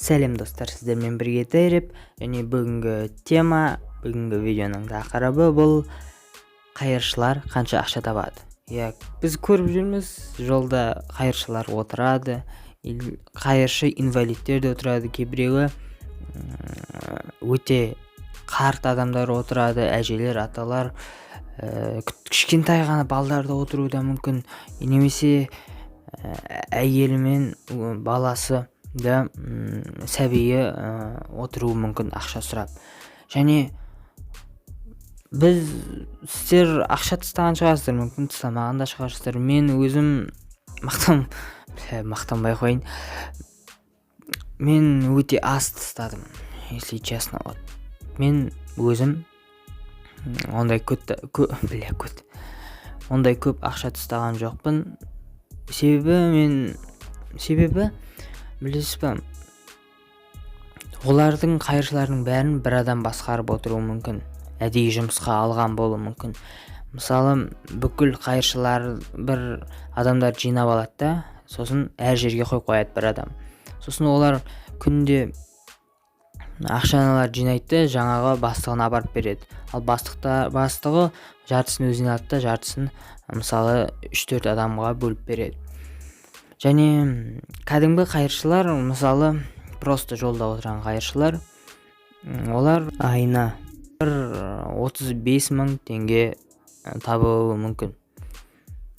Сәлем достар, сіздермен бірге тәріп, және бүгінгі тема, бүгінгі видеоның тақырыбы бұл қайыршылар қанша ақша табады. Біз көріп жүрміз, жолда қайыршылар отырады, қайыршы инвалидтер де отырады, кейбіреуі өте қарт адамдар отырады, әжелер, аталар, кішкентай ғана балдар да отыруы да мүмкін, немесе әйелі мен баласы да сәбиі отыруы мүмкін ақша сұрап. Және сіздер ақша тастаған шығарсыздар, мүмкін тастамаған да шығарсыздар. Мен өзім мақтанбай қойын, мен өте аз тастадым, если честно. Мен өзім ондай көп ақша тастаған жоқпын. Себебі білесіз ба, олардың қайыршылардың бәрін бір адам басқарып отыруы мүмкін, әдейі жұмысқа алған болуы мүмкін. Мысалы, бүкіл қайыршылар бір адамдар жинап алады да, сосын әр жерге қойады бір адам. Сосын олар күнде ақшаналар жинайды, жаңағы бастығына апарып береді. Ал бастығы жартысын өзіне алады да, жартысын мысалы 3-4 адамға бөліп береді. Және кәдімгі қайыршылар, мысалы просто жолда отырған қайыршылар, олар айына 35.000 теңге табуы мүмкін.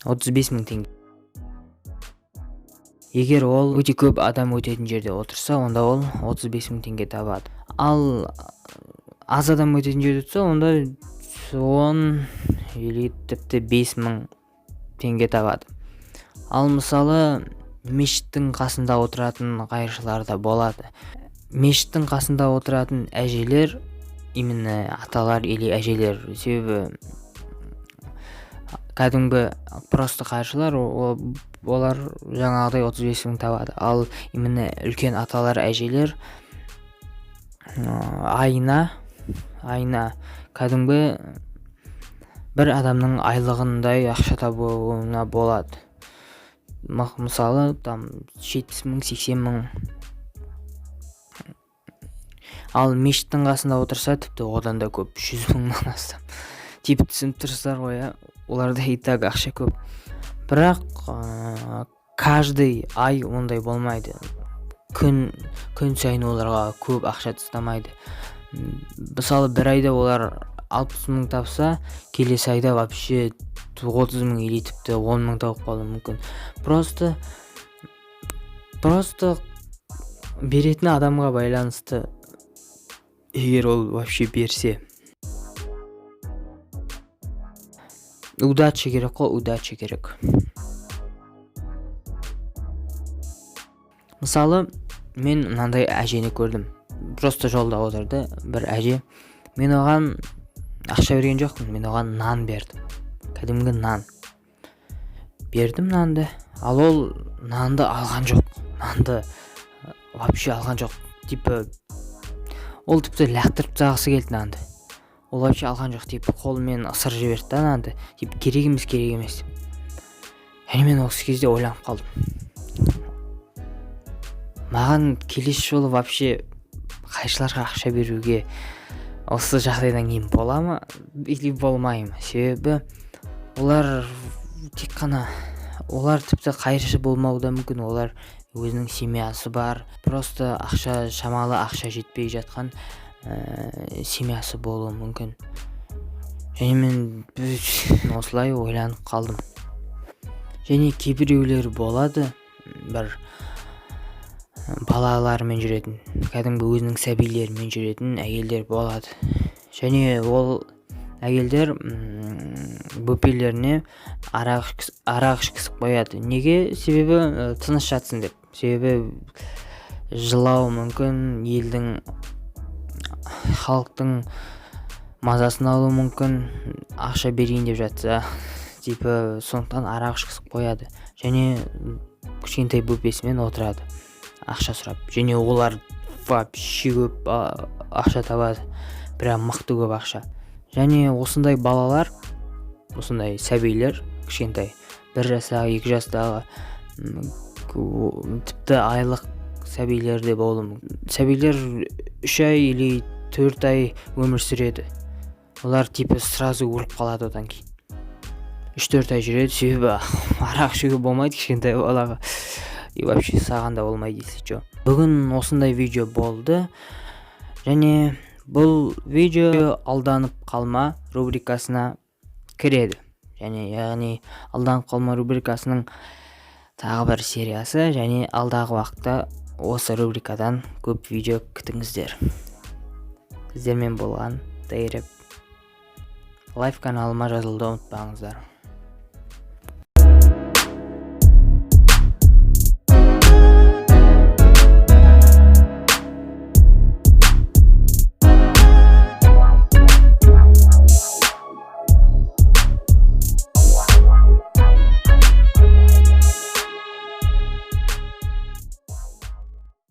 35.000 теңге. Егер ол өте көп адам өтетін жерде отырса, онда ол 35.000 теңге табады. Ал аз адам өтетін жерде отырса, онда 10 или тіпті 5.000 теңге табады. Ал мысалы, мешіттің қасында отыратын қайыршылар да болады. Мешіттің қасында отыратын әжелер, именно аталар или әжелер, себебі кәдімгі просто қайыршылар, олар жаңағыдай 35.000 табады. Ал именно үлкен аталар, әжелер айына кәдімгі бір адамның айлығындай ақша табуына болады. Мысалы, 70.000, 80.000. Ал мешіттің қасында отырса, тіпті одан да көп, 100.000-нан астам. Түсініп тұрсыздар ғой, оларда и так ақша көп. Бірақ каждый ай ондай болмайды. Күн сайын оларға көп ақша тастамайды. Мысалы, бір айда олар 60.000 тапса, келесі айда вообще 30.000 или тіпті 10.000 тауып қалуы мүмкін. Просто беретін адамға байланысты, егер ол вообще берсе. Удача керек қой, удача керек. Мысалы, мен мынандай әжені көрдім. Просто жолда отырды бір әже. Мен оған ақша берген жоқпын, мен оған нан бердім. Кәдімгі нан. Бердім нанды. Ал ол нанды алған жоқ. Нанды вообще алған жоқ. Ол тіпті лақтырып тастағысы келді нанды. Ол вообще алған жоқ, қолымен ысырып жіберді да нанды. Керек емес. Және мен осы кезде ойланып қалдым. Маған келесі жолы вообще қайыршыларға ақша беруге осы жағдайдан кейін бола ма или болмай ма? Себебі олар тіпті қайыршы болмауы да мүмкін, олар өзінің семьясы бар, просто шамалы ақша жетпей жатқан семьясы болуы мүмкін. Және мен осылай ойланып қалдым. Және кейбіреулер болады, бір балаларымен жүретін, кәдімгі өзінің сәбилерімен жүретін әйелдер болады. Және ол әйелдер бөпелеріне арақ ішкізіп қояды. Неге? Себебі тыныш жатсын деп. Себебі жылау мүмкін, халықтың мазасын алу мүмкін, ақша берейін деп жатса, сондықтан арақ ішкізіп қояды. Және кішкентай бөпесімен отырады, ақша сұрап. Және олар вообще көп ақша табады, бірақ мықты көп ақша. Және осындай балалар, осындай сәбилер, кішкентай 1 жастағы, 2 жастағы, тіпті айлық сәбилер де болуы мүмкін. Сәбилер 3 ай или 4 ай өмір сүреді. Олар типа сразу өліп қалады одан кейін. 3-4 ай жүреді, себебі арақ ішуге болмайды кішкентай балаға. И вообще саған да болмайды, если что. Бүгін осындай видео болды. Және бұл видео алданып қалма рубрикасына кіреді. Және яғни алданып қалма рубрикасының тағы бір сериясы, және алдағы уақытта осы рубрикадан көп видео күтіңіздер. Сіздермен болған Тайреп. Лайв каналыма жазылуды ұмытпаңыздар.